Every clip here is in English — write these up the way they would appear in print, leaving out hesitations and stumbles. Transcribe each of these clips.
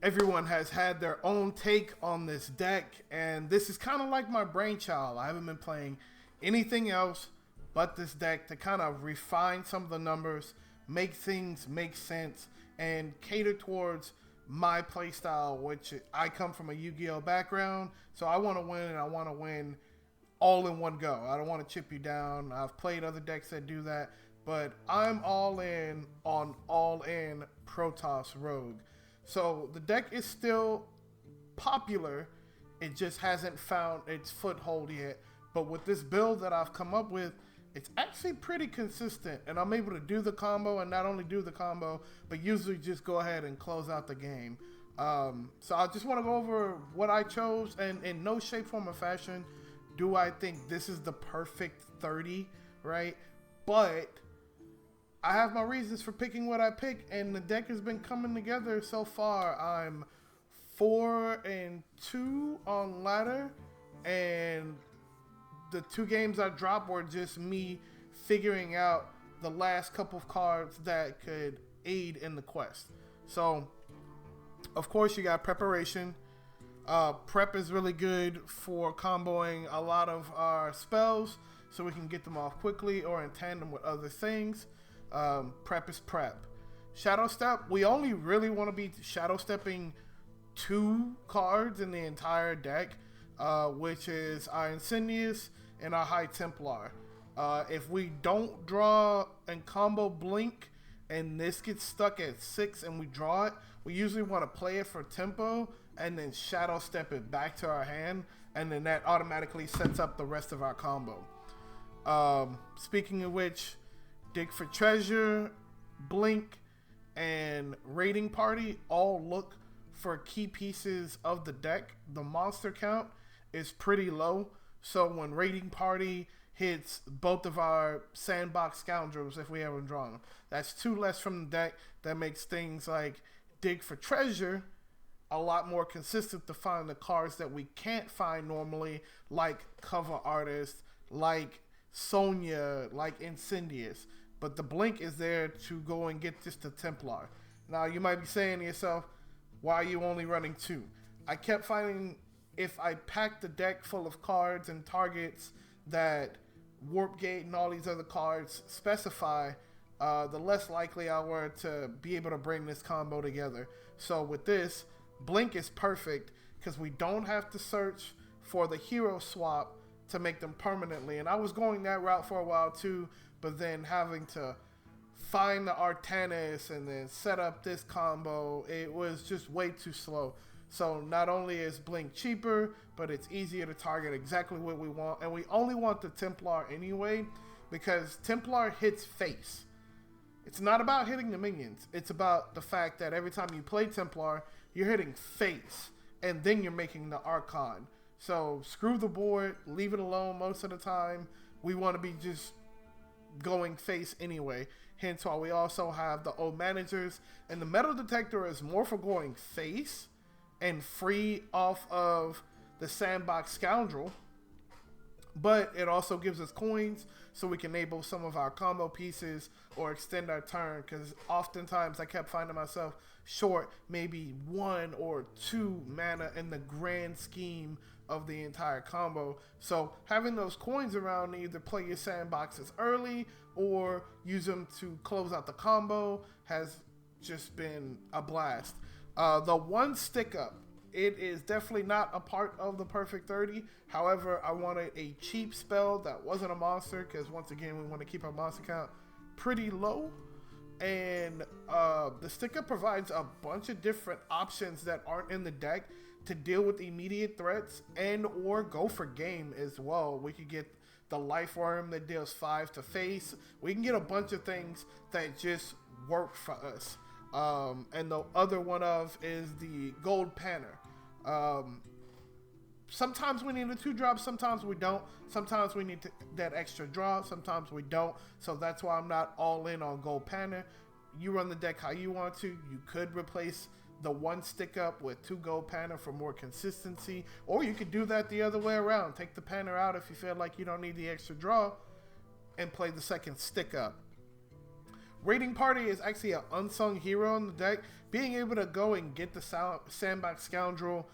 everyone has had their own take on this deck, and this is kind of like my brainchild. I haven't been playing anything else but this deck to kind of refine some of the numbers, make things make sense, and cater towards my playstyle, which I come from a Yu-Gi-Oh background, so I want to win, and I want to win all in one go. I don't want to chip you down. I've played other decks that do that, but I'm all in on all-in Protoss Rogue. So the deck is still popular. It just hasn't found its foothold yet. But with this build that I've come up with, it's actually pretty consistent. And I'm able to do the combo, and not only do the combo, but usually just go ahead and close out the game. So I just want to go over what I chose. And in no shape, form, or fashion do I think this is the perfect 30, right? But I have my reasons for picking what I pick, and the deck has been coming together so far. I'm 4-2 on ladder, and the 2 games I dropped were just me figuring out the last couple of cards that could aid in the quest. So, of course, you got preparation. Prep is really good for comboing a lot of our spells, so we can get them off quickly or in tandem with other things. Prep is prep. Shadowstep, we only really want to be Shadowstepping 2 cards in the entire deck, which is our Incindius and our High Templar. If we don't draw and combo Blink, and this gets stuck at 6 and we draw it, we usually want to play it for tempo and then Shadowstep it back to our hand, and then that automatically sets up the rest of our combo. Speaking of which, Dig for Treasure, Blink, and Raiding Party all look for key pieces of the deck. The monster count is pretty low, so when Raiding Party hits both of our Sandbox Scoundrels, if we haven't drawn them, that's 2 less from the deck. That makes things like Dig for Treasure a lot more consistent to find the cards that we can't find normally, like Cover Artist, like Sonya, like Incindius. But the Blink is there to go and get just the Templar. Now, you might be saying to yourself, why are you only running 2? I kept finding if I packed the deck full of cards and targets that Warp Gate and all these other cards specify, the less likely I were to be able to bring this combo together. So with this, Blink is perfect because we don't have to search for the hero swap to make them permanently. And I was going that route for a while too, but then having to find the Artanis and then set up this combo, it was just way too slow. So not only is Blink cheaper, but it's easier to target exactly what we want. And we only want the Templar anyway, because Templar hits face. It's not about hitting the minions. It's about the fact that every time you play Templar, you're hitting face, and then you're making the Archon. So screw the board, leave it alone most of the time. We want to be just going face anyway. Hence why we also have the old managers. And the metal detector is more for going face and free off of the Sandbox Scoundrel. But it also gives us coins so we can enable some of our combo pieces or extend our turn, because oftentimes I kept finding myself short maybe 1 or 2 mana in the grand scheme of the entire combo. So having those coins around to either play your sandboxes early or use them to close out the combo has just been a blast. The 1 stick up, it is definitely not a part of the perfect 30. However, I wanted a cheap spell that wasn't a monster, because once again, we want to keep our monster count pretty low. And the stick up provides a bunch of different options that aren't in the deck to deal with immediate threats and or go for game as well. We could get the Life Worm that deals 5 to face. We can get a bunch of things that just work for us. And the other one of is the Gold Panner. Sometimes we need a 2-drop, sometimes we don't. Sometimes we need that extra draw, sometimes we don't. So that's why I'm not all in on Gold Panner. You run the deck how you want to. You could replace the 1 stick up with 2 Gold Panner for more consistency. Or you could do that the other way around. Take the Panner out if you feel like you don't need the extra draw and play the 2nd stick up. Raiding Party is actually an unsung hero in the deck. Being able to go and get the Sandbox Scoundrel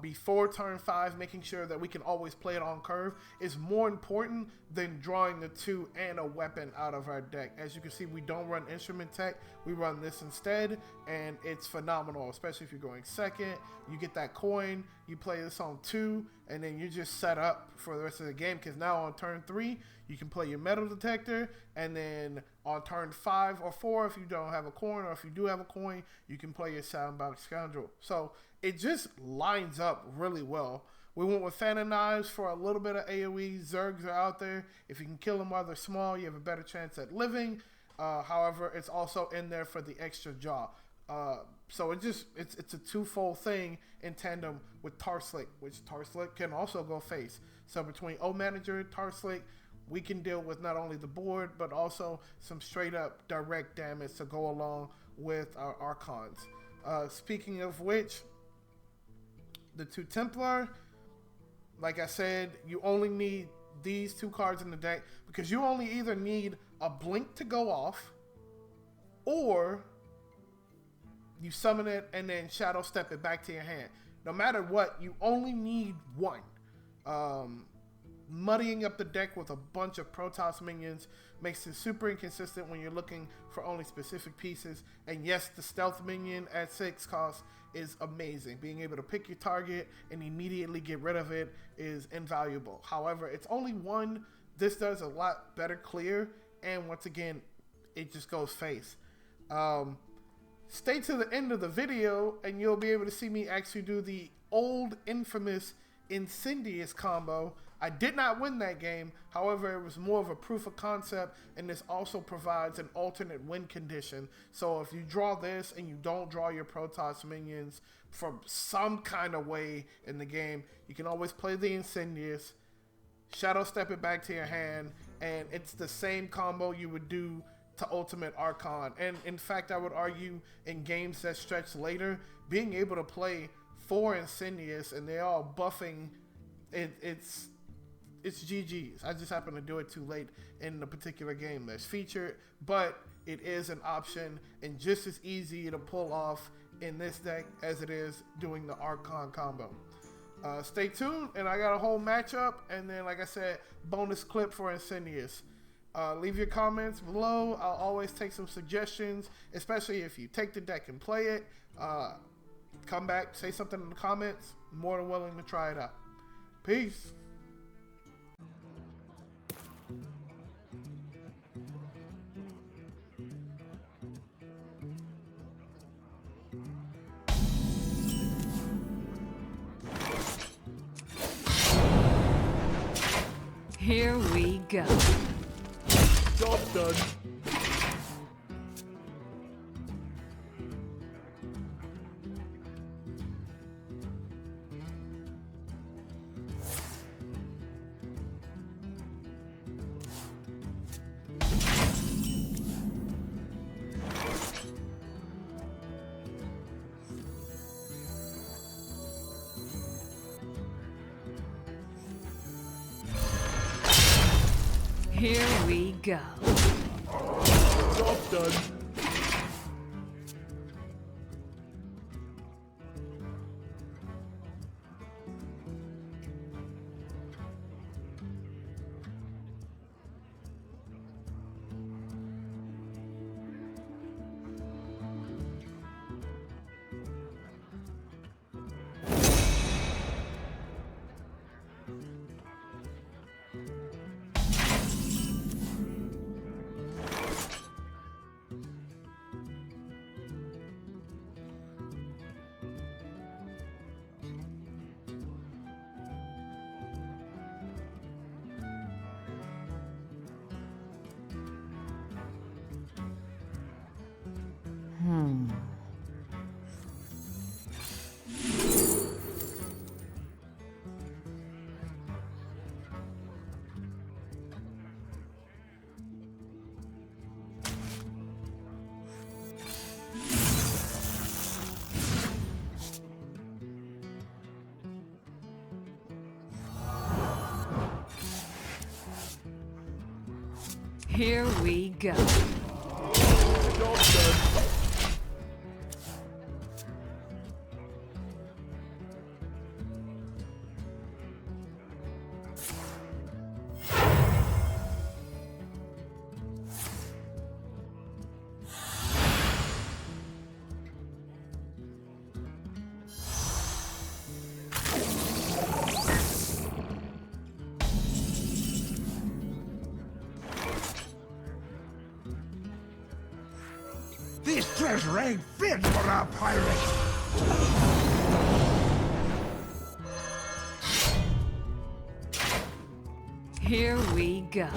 before turn 5, making sure that we can always play it on curve, is more important than drawing the 2 and a weapon out of our deck. As you can see, we don't run instrument tech, we run this instead, and it's phenomenal, especially if you're going second. You get that coin, you play this on 2, and then you're just set up for the rest of the game, because now on turn 3 you can play your metal detector, and then on turn 5 or 4, if you don't have a coin, or if you do have a coin, you can play your Sandbox Scoundrel. So it just lines up really well. We went with Phantom Knives for a little bit of AoE. Zergs are out there. If you can kill them while they're small, you have a better chance at living. However, it's also in there for the extra jaw. So it's a twofold thing in tandem with Tarslick, which Tarslick can also go face. So between O Manager and Tarslick, we can deal with not only the board, but also some straight up direct damage to go along with our Archons. Speaking of which, the 2 Templar, like I said, you only need these 2 cards in the deck, because you only either need a blink to go off, or you summon it and then Shadowstep it back to your hand. No matter what, you only need 1. Muddying up the deck with a bunch of Protoss minions makes it super inconsistent when you're looking for only specific pieces. And yes, the stealth minion at 6 cost is amazing. Being able to pick your target and immediately get rid of it is invaluable. However, it's only 1. This does a lot better clear, and once again, it just goes face. Stay to the end of the video and you'll be able to see me actually do the old infamous Incindius combo. I did not win that game, however it was more of a proof of concept, and this also provides an alternate win condition. So if you draw this and you don't draw your Protoss minions from some kind of way in the game, you can always play the Incindius, Shadowstep it back to your hand, and it's the same combo you would do to Ultimate Archon. And in fact, I would argue in games that stretch later, being able to play 4 Incindius and they're all buffing, it's GG's. I just happen to do it too late in the particular game that's featured, but it is an option and just as easy to pull off in this deck as it is doing the Archon combo. Stay tuned, and I got a whole matchup, and then like I said, bonus clip for Incindius. Leave your comments below. I'll always take some suggestions, especially if you take the deck and play it. Come back, say something in the comments. More than willing to try it out. Peace. Here we go. Job done. Here we go. Job done. Here we go. Job done. This treasure ain't fit for a pirate! Here we go.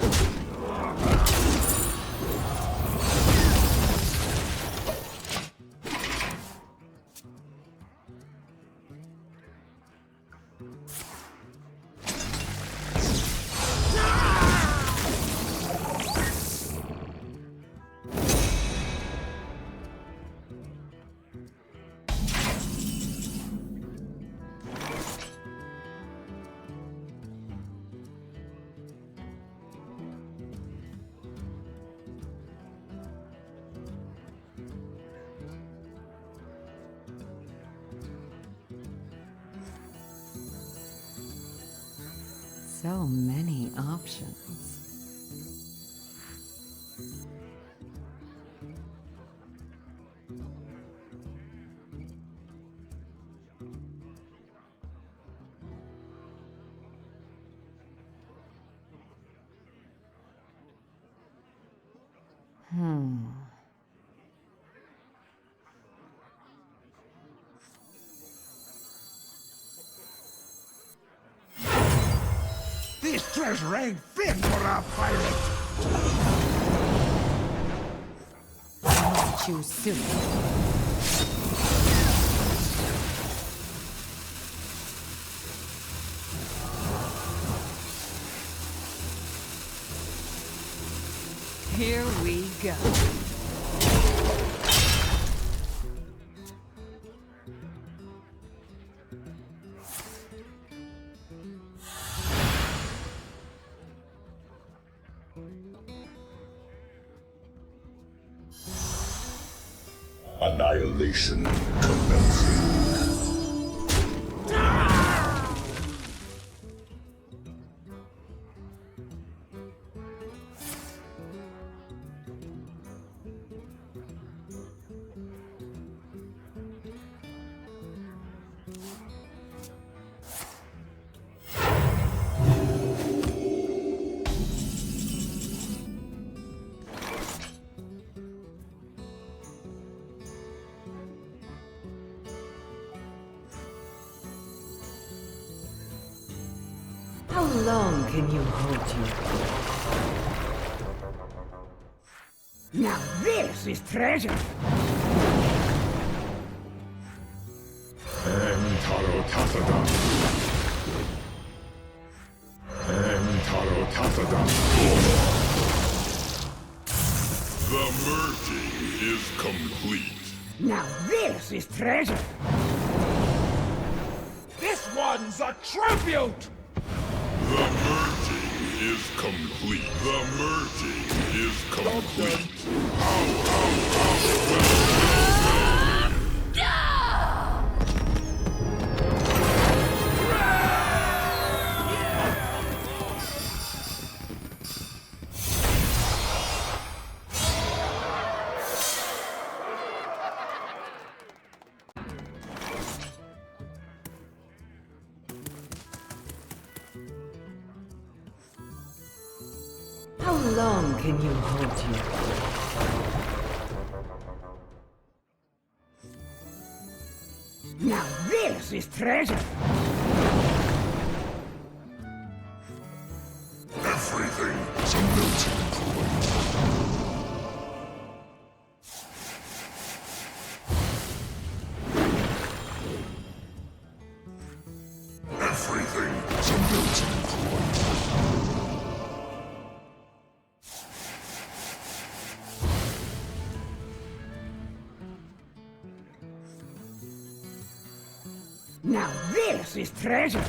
So many options. This treasure ain't fit for a pirate! I'll choose soon. Here we go. Annihilation commencing. How long can you hold you? Now this is treasure! Entaro Tathadam. Entaro Tathadam. The merging is complete. Now this is treasure! This one's a tribute! The merging is complete. The merging is complete. How long can you hold you? Now this is treasure! Everything is a melting point. Everything is a melting point. Now this is treasure!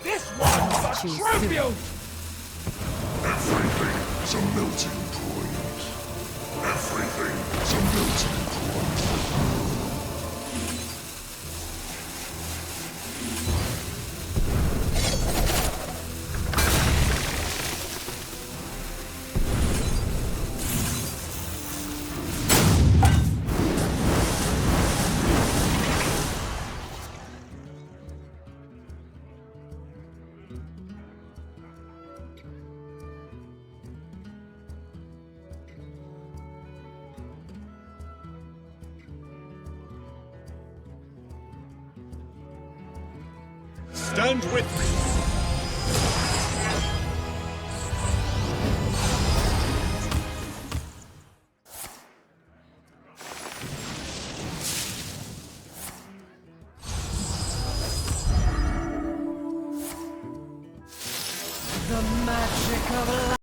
This one's a Choose tribute! Everything a melting point. Everything's a melting point. Stand with me. The magic of life.